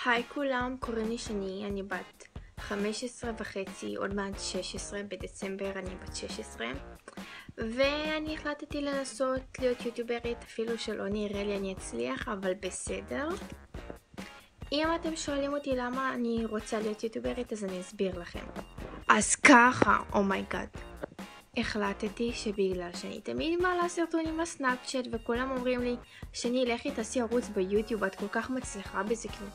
היי כולם, קוראים לי שני, אני בת 15 וחצי, עוד מעט 16, בדצמבר אני בת 16 ואני החלטתי לנסות להיות יוטיוברית, אפילו שלא נראה לי אני אצליח, אבל בסדר. אם אתם שואלים אותי למה אני רוצה להיות יוטיוברית, אז אני אסביר לכם. אז ככה, אומייגאד, החלטתי שבגלל שאני תמיד מעלה סרטונים בסנאפצ'אט וכולם אומרים לי שני, לכי תעשי ערוץ ביוטיוב, את כל כך מצליחה בזה, כאילו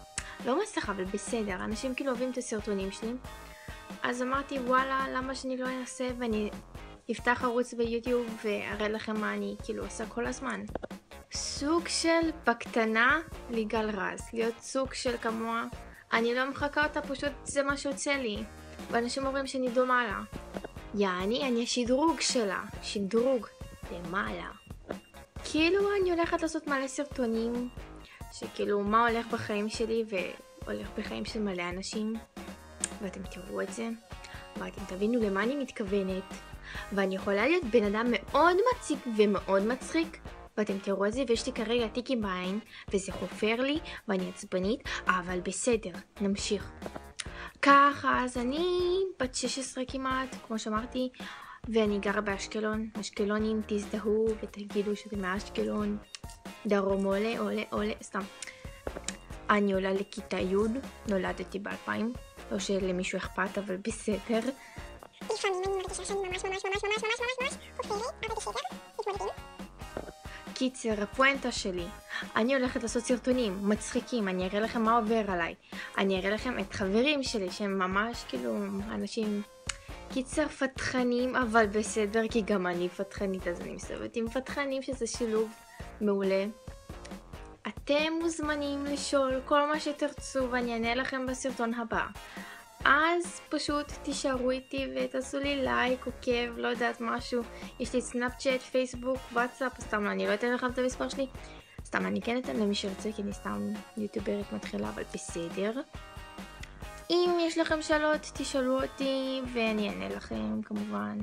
לא מצליחה אבל בסדר, אנשים כאילו אוהבים את הסרטונים שלי, אז אמרתי וואלה, למה שאני לא אנסה ואני אפתח ערוץ ביוטיוב ואראה לכם מה אני כאילו עושה כל הזמן. סוג של בקטנה ליגל רז, להיות סוג של כמוה, אני לא מחכה אותה, פשוט זה מה שיוצא לי ואנשים אומרים שאני דומה לה. אני השדרוג שלה, שדרוג למעלה. כאילו אני הולכת לעשות מלא סרטונים שכאילו מה הולך בחיים שלי והולך בחיים של מלא אנשים, ואתם תראו את זה ואתם תבינו למה אני מתכוונת, ואני יכולה להיות בן אדם מאוד מציק ומאוד מצחיק ואתם תראו את זה, ויש לי כרגע טיקי בעין וזה חופר לי ואני עצבנית, אבל בסדר, נמשיך. ככה, אז אני בת 16 כמעט, כמו שאמרתי, ואני גרה באשקלון. אשקלונים, תזדהו ותגידו שאתם מאשקלון. דרום עולה, סתם. אני עולה לכיתה י', נולדתי ב-2000, לא שלמישהו אכפת, אבל בסדר. לפעמים אני מרגישה שאני ממש חופרת, אבל בסדר, מתמודדים. קיצר, הפואנטה שלי, אני הולכת לעשות סרטונים מצחיקים, אני אראה לכם מה עובר עליי, אני אראה לכם את חברים שלי שהם ממש כאילו אנשים קיצר פתחנים, אבל בסדר, כי גם אני פתחנית, אז אני מסתובבת עם פתחנים, שזה שילוב מעולה. אתם מוזמנים לשאול כל מה שתרצו ואני אענה לכם בסרטון הבא, אז פשוט תישארו איתי ותעשו לי לייק, עוקב, לא יודעת משהו. יש לי סנאפצ'אט, פייסבוק, וואטסאפ, סתם אני לא אתן לכם את המספר שלי, סתם אני כן אתן למי שרצה, כי אני סתם יוטיוברית מתחילה, אבל בסדר. אם יש לכם שאלות תשאלו אותי ואני אענה לכם כמובן.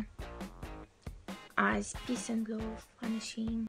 אז peace and love אנשים.